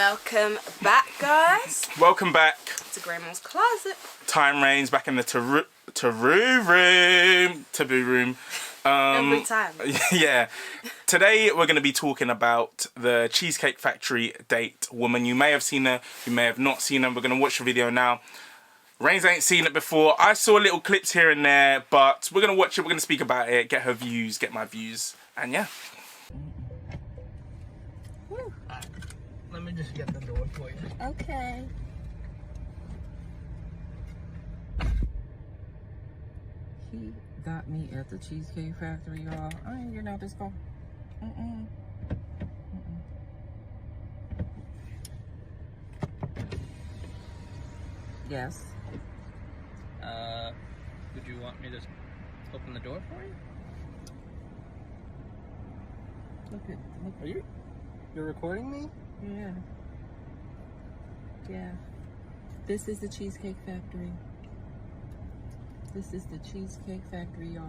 Welcome back, guys. Welcome back to Grandma's Closet. Time Reigns back in the taboo room. Every time. Yeah. Today we're going to be talking about the Cheesecake Factory date woman. You may have seen her, you may have not seen her. We're going to watch the video now. Reigns ain't seen it before. I saw little clips here and there, but we're going to watch it. We're going to speak about it, get her views, get my views, and yeah. Let me just get the door for you. Okay. He got me at the Cheesecake Factory, y'all. I ain't getting out this car. Yes. Would you want me to open the door for you? Are you're recording me? Yeah. Yeah. This is the Cheesecake Factory. This is the Cheesecake Factory, y'all.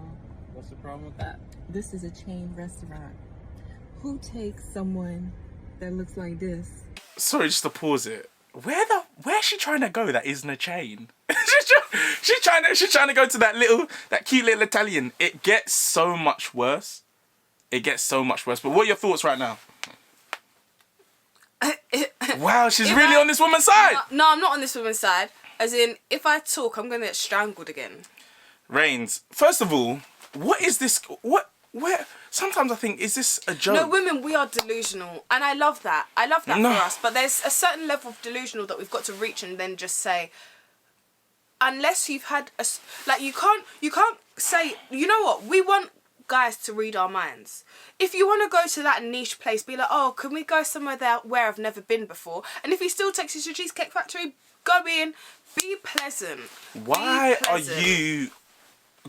What's the problem with that? This is a chain restaurant. Who takes someone that looks like this? Sorry, just to pause it. Where's she trying to go that isn't a chain? she's trying to go to that cute little Italian. It gets so much worse. It gets so much worse. But what are your thoughts right now? Wow, she's really on this woman's side. No, I'm not on this woman's side. As in, if I talk, I'm going to get strangled again. Reigns, first of all, what is this? Where? Sometimes I think, is this a joke? No, women, we are delusional. And I love that. I love that for us. But there's a certain level of delusional that we've got to reach and then just say, unless you've had a... Like, you can't say, you know what? We want guys to read our minds. If you want to go to that niche place, be like, oh, can we go somewhere there where I've never been before? And if he still takes you to Cheesecake Factory, go in, be pleasant. Why are you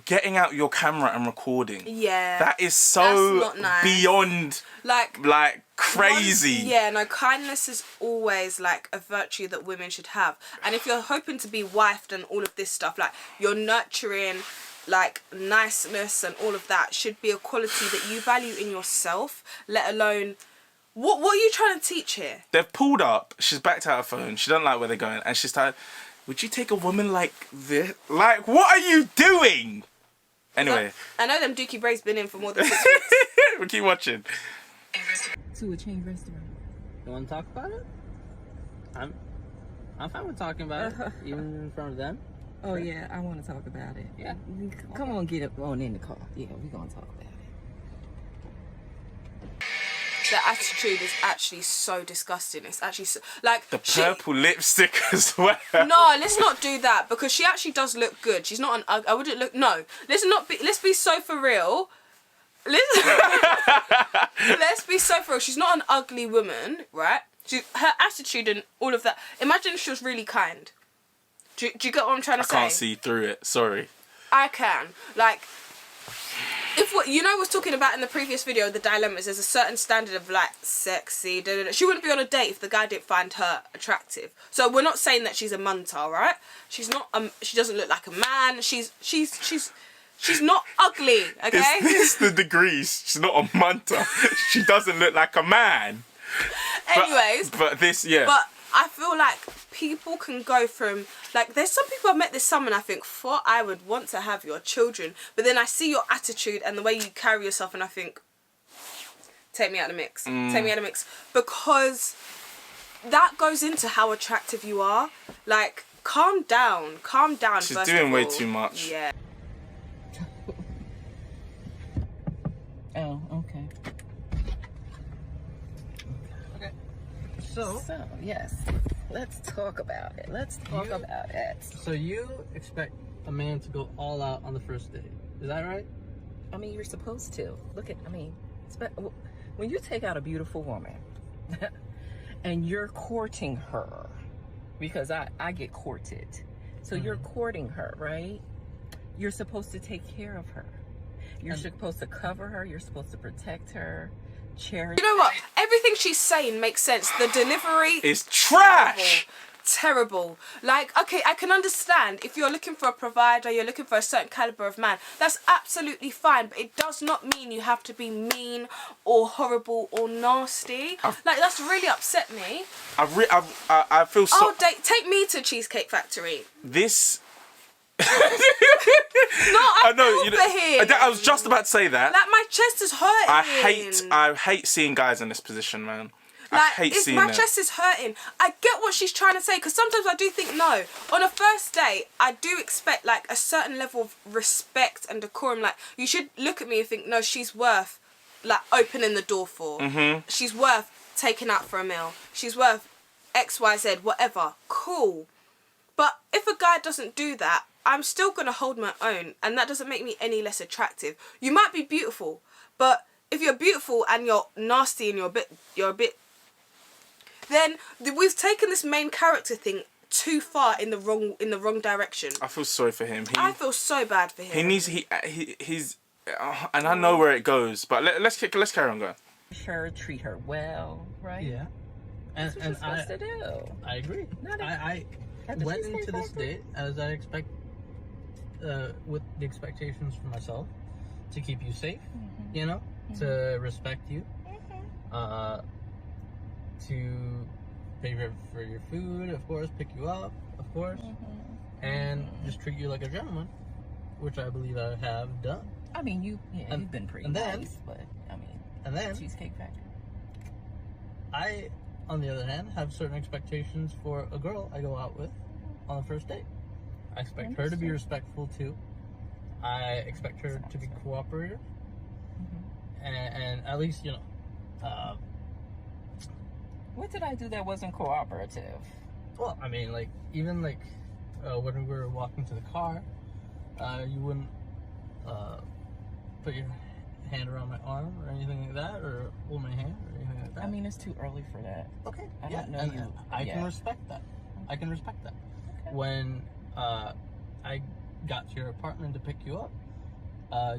getting out your camera and recording? Yeah. That is so not nice. Beyond like crazy. No, kindness is always like a virtue that women should have. And if you're hoping to be wifed and all of this stuff, like you're nurturing, like niceness and all of that should be a quality that you value in yourself, let alone what are you trying to teach here? They've pulled up, she's backed out her phone, she doesn't like where they're going, and she's like, would you take a woman like this? Like, what are you doing? Anyway. I know them Dookie braids been in for more than 6 weeks. We'll keep watching. To a chain restaurant. You want to talk about it? I'm fine with talking about it, even in front of them. Oh yeah, I want to talk about it. Yeah. Come on, get up on in the car. Yeah, we're going to talk about it. The attitude is actually so disgusting. It's actually so, like the purple lipstick as well. No, let's not do that because she actually does look good. She's not an I wouldn't look. No, let's be so for real. Let's be so for real. She's not an ugly woman, right? Her attitude and all of that. Imagine if she was really kind. Do you get what I'm trying to say? I can't see through it. Sorry. I can. Like, if what you know was talking about in the previous video, the dilemmas. There's a certain standard of like sexy. She wouldn't be on a date if the guy didn't find her attractive. So we're not saying that she's a munter, right? She's not. She doesn't look like a man. She's not ugly. Okay. It's the degrees. She's not a munter. She doesn't look like a man. Anyways. But this, yeah. But I feel like people can go from, like, there's some people I met this summer and I think, I would want to have your children. But then I see your attitude and the way you carry yourself and I think, take me out of the mix. Take me out of the mix. Because that goes into how attractive you are. Like, calm down. Calm down, She's first doing of way all. too much. Yeah. Oh, okay. So yes, let's talk about it. Let's talk about it. So you expect a man to go all out on the first date? Is that right? I mean, you're supposed to. When you take out a beautiful woman and you're courting her, because I get courted. So you're courting her, right? You're supposed to take care of her. You're supposed to cover her. You're supposed to protect her. Cherish. You know what? Everything she's saying makes sense. The delivery is trash. terrible. Like, okay, I can understand if you're looking for a provider, you're looking for a certain caliber of man. That's absolutely fine, but it does not mean you have to be mean or horrible or nasty. Like, that's really upset me. I feel so. Oh, take me to Cheesecake Factory. This. No, I know. feel for him. I was just about to say that. Like, my chest is hurting. I hate seeing guys in this position, man. Like, I hate seeing my it. chest is hurting. I get what she's trying to say, because sometimes I do think, no, on a first date, I do expect, like, a certain level of respect and decorum. Like, you should look at me and think, no, she's worth, like, opening the door for. She's worth taking out for a meal. She's worth X, Y, Z, whatever. Cool. But if a guy doesn't do that, I'm still going to hold my own, and that doesn't make me any less attractive. You might be beautiful, but if you're beautiful and you're nasty and you're a bit then we've taken this main character thing too far in the wrong direction. I feel sorry for him. I feel so bad for him. He's and I know where it goes, but let's carry on going. Treat her well, right? Yeah. That's what you're supposed to do. I agree. I went into this date as I expect, with the expectations for myself, to keep you safe, you know, to respect you, to pay for your food, of course, pick you up, of course, and just treat you like a gentleman, which I believe I have done. I mean, you've been pretty nice, but I mean, and then Cheesecake Factory. I, on the other hand, have certain expectations for a girl I go out with on the first date. I expect her to be respectful too. I expect her to be cooperative, and at least, you know. What did I do that wasn't cooperative? Well, I mean, like, even like when we were walking to the car, you wouldn't put your hand around my arm or anything like that, or hold my hand or anything like that. I mean, it's too early for that. Okay. I don't know you. I can respect that. I can respect that. Okay. When I got to your apartment to pick you up,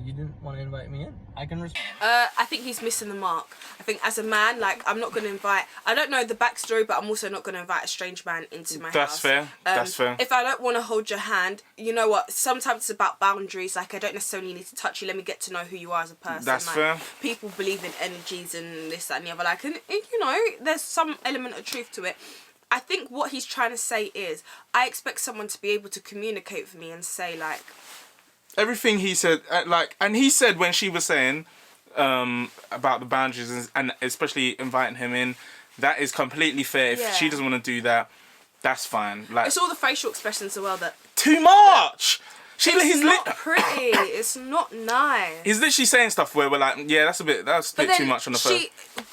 you didn't want to invite me in. I can respect. I think he's missing the mark. I think as a man, like, I'm not going to invite. I don't know the backstory, but I'm also not going to invite a strange man into my house. That's fair. That's fair. If I don't want to hold your hand, you know what? Sometimes it's about boundaries. Like, I don't necessarily need to touch you. Let me get to know who you are as a person. That's like, fair. People believe in energies and this, that, and the other. Like, and you know, there's some element of truth to it. I think what he's trying to say is, I expect someone to be able to communicate with me and say, like, everything he said, and he said when she was saying about the boundaries and especially inviting him in, that is completely fair. If she doesn't want to do that, that's fine. Like, it's all the facial expressions as well that too much. It's not pretty. It's not nice. He's literally saying stuff where we're like, yeah, that's a bit too much on the phone.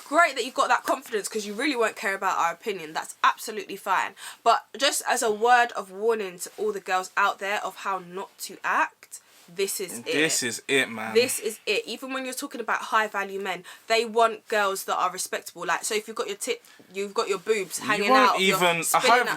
Great that you've got that confidence because you really won't care about our opinion. That's absolutely fine. But just as a word of warning to all the girls out there of how not to act, this is it. This is it, man. This is it. Even when you're talking about high value men, they want girls that are respectable. Like, so if you've got you've got your boobs hanging out.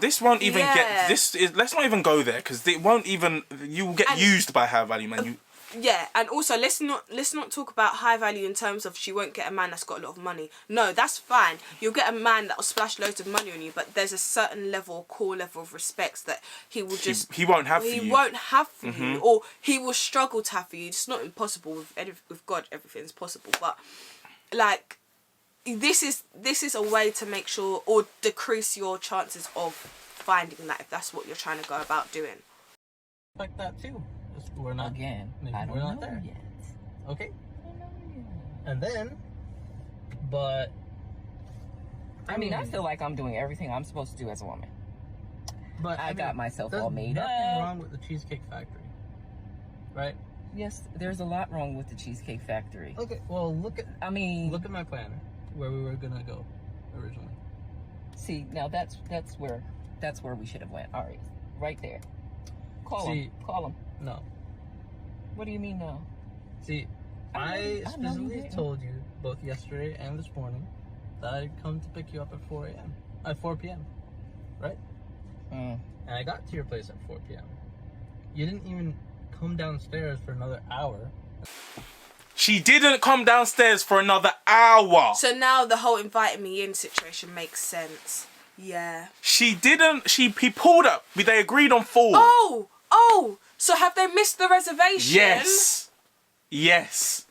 This won't even get this. Let's not even go there because it won't even. You will get used by high value men. Yeah, and also let's not talk about high value in terms of she won't get a man that's got a lot of money. No, that's fine. You'll get a man that will splash loads of money on you, but there's a certain level, core level of respect that he will just he won't have for you. He won't have for you, or he will struggle to have for you. It's not impossible with God. Everything's possible, but like this is a way to make sure or decrease your chances of finding that if that's what you're trying to go about doing. Like that too. We're not again. We're not there yet. Okay. And then, but I mean, I feel like I'm doing everything I'm supposed to do as a woman. But I got myself all made up. There's nothing wrong with the Cheesecake Factory, right? Yes, there's a lot wrong with the Cheesecake Factory. Okay. Well, look at my planner where we were gonna go originally. See, now that's where we should have went. All right there. Call him. No. What do you mean no? See, I specifically told you both yesterday and this morning that I'd come to pick you up at 4 p.m. Right? And I got to your place at 4 p.m. You didn't even come downstairs for another hour. She didn't come downstairs for another hour. So now the whole inviting me in situation makes sense. Yeah. She didn't. He pulled up. They agreed on 4. Oh. So have they missed the reservation? Yes. Yes.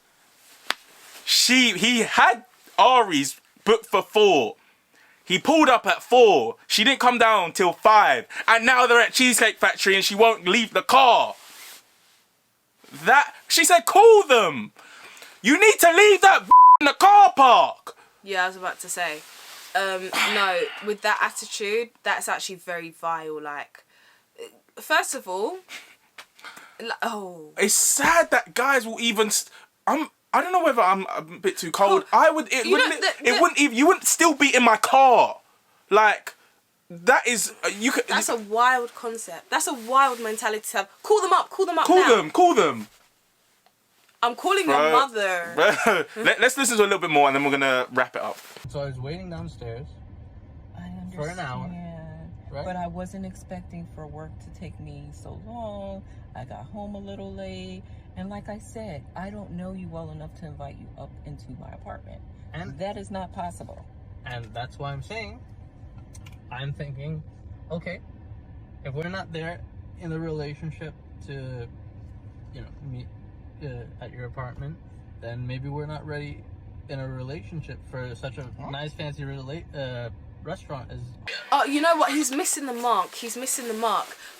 He had Ari's booked for 4. He pulled up at 4. She didn't come down till 5. And now they're at Cheesecake Factory and she won't leave the car. She said, call them. You need to leave that in the car park. Yeah, I was about to say. No, with that attitude, that's actually very vile. Like, first of all, it's sad that guys will even. I don't know whether I'm a bit too cold. You wouldn't still be in my car. Like, that is you could. That's a wild concept. That's a wild mentality to have. Call them up. Call them up. Call them. I'm calling your mother. Let's listen to a little bit more and then we're gonna wrap it up. So I was waiting downstairs for an hour. Right? But I wasn't expecting for work to take me so long. I got home a little late. And like I said, I don't know you well enough to invite you up into my apartment. And that is not possible. And that's why I'm thinking, okay, if we're not there in the relationship to, meet at your apartment, then maybe we're not ready in a relationship for such a nice, fancy restaurant as... Oh, you know what? He's missing the mark.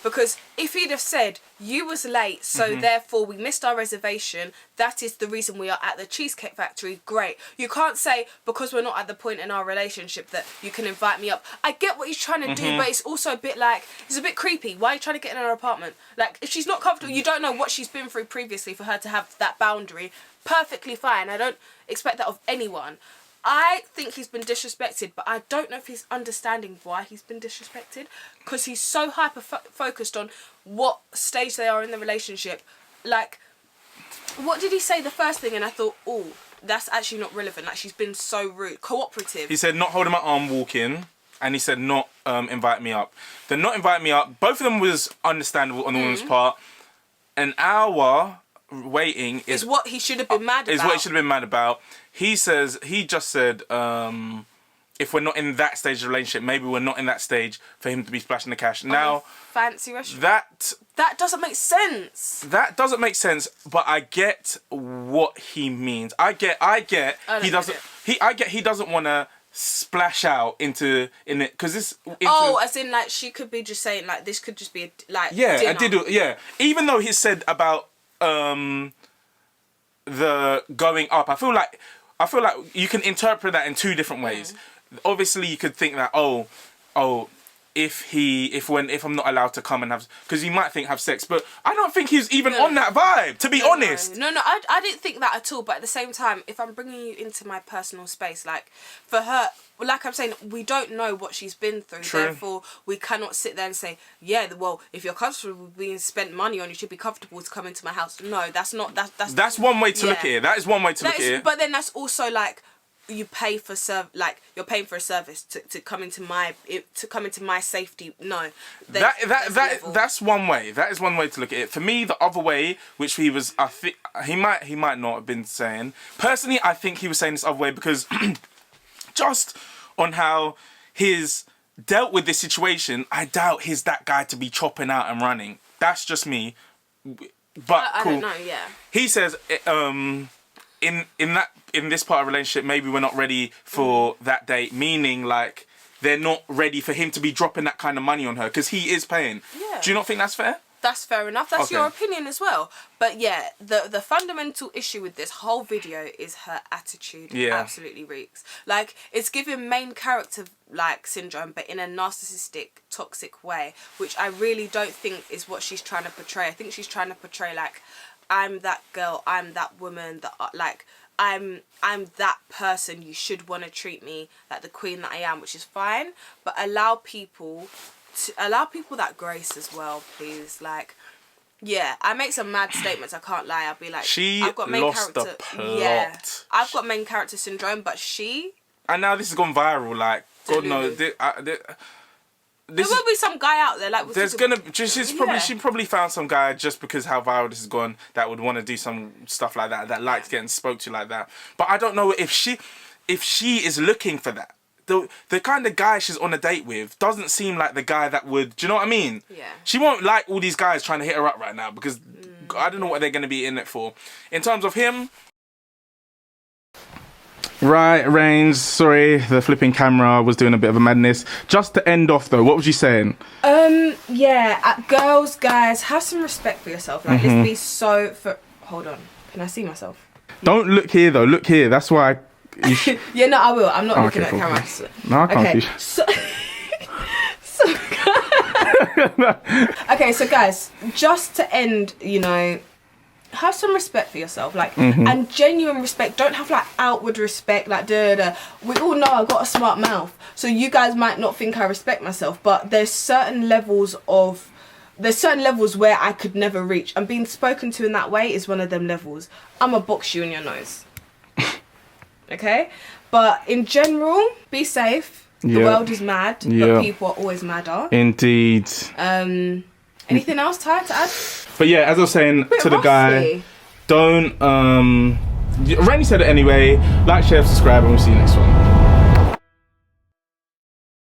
Because if he'd have said, you was late, so therefore we missed our reservation, that is the reason we are at the Cheesecake Factory, great. You can't say, because we're not at the point in our relationship that you can invite me up. I get what he's trying to do, but it's also a bit like, it's a bit creepy. Why are you trying to get in her apartment? Like, if she's not comfortable, you don't know what she's been through previously for her to have that boundary. Perfectly fine. I don't expect that of anyone. I think he's been disrespected, but I don't know if he's understanding why he's been disrespected, because he's so hyper-focused on what stage they are in the relationship. Like, what did he say the first thing? And I thought, oh, that's actually not relevant. Like, she's been so rude. Cooperative. He said not holding my arm walking, and he said not invite me up. The not invite me up, both of them was understandable on the woman's part. An hour waiting is what he should have been mad about. Is what he should have been mad about. He just said, if we're not in that stage of the relationship, maybe we're not in that stage for him to be splashing the cash. Now, fancy restaurant. That doesn't make sense. That doesn't make sense, but I get what he means. I get he doesn't want to splash out in it because this. As in like she could be just saying like this could just be dinner. Even though he said about the going up, I feel like you can interpret that in 2 different ways. Obviously, you could think that if I'm not allowed to come and have, because you might think have sex, but I don't think he's even on that vibe, to be honest. No, I didn't think that at all. But at the same time, if I'm bringing you into my personal space, like for her, like I'm saying, we don't know what she's been through. True. Therefore, we cannot sit there and say, yeah, well, if you're comfortable with being spent money on, you should be comfortable to come into my house. No, that's not. That's one way to look at it. That is one way to look at it. But then that's also like, you pay for you're paying for a service to come into my safety. No, that's one way. That is one way to look at it. For me, the other way, which he was, I think he might not have been saying. Personally, I think he was saying this other way because just on how he's dealt with this situation, I doubt he's that guy to be chopping out and running. That's just me. But I cool. don't know. Yeah. He says, in this part of relationship, maybe we're not ready for that date. Meaning, like, they're not ready for him to be dropping that kind of money on her because he is paying. Yeah. Do you not think that's fair? That's fair enough. That's your opinion as well. But yeah, the fundamental issue with this whole video is her attitude. Yeah. Absolutely reeks. Like, it's giving main character like syndrome, but in a narcissistic, toxic way, which I really don't think is what she's trying to portray. I think she's trying to portray like, I'm that girl, I'm that woman, that like I'm that person. You should want to treat me like the queen that I am, which is fine. But allow people that grace as well, please. Like, yeah, I make some mad statements. I can't lie. I'll be like, I've got main character. The plot. Yeah, I've got main character syndrome, but she. And now this has gone viral. Like, God knows. There will be some guy out there like she probably found some guy just because how viral this has gone that would want to do some stuff like that likes getting spoke to like that. But I don't know if she is looking for that, the kind of guy she's on a date with doesn't seem like the guy that would. Do you know what I mean? Yeah. She won't like all these guys trying to hit her up right now because I don't know what they're going to be in it for. In terms of him. Right, Reigns, sorry, the flipping camera was doing a bit of a madness. Just to end off though, what was you saying? Girls, guys, have some respect for yourself. Like, let's be so hold on. Can I see myself? Don't look here though, look here. That's why Yeah, no, I will. I'm not looking okay, at cool. camera. No, I can't Okay. see. Okay, so guys, just to end, you know, have some respect for yourself, like, and genuine respect. Don't have like outward respect, like we all know I've got a smart mouth, so you guys might not think I respect myself, but there's certain levels where I could never reach, and being spoken to in that way is one of them levels. I'ma box you in your nose. Okay, but in general, be safe. The world is mad, but people are always madder. Indeed. Anything else, Ty, to add? But yeah, as I was saying to the guy, don't Randy said it anyway. Like, share, subscribe, and we'll see you next one.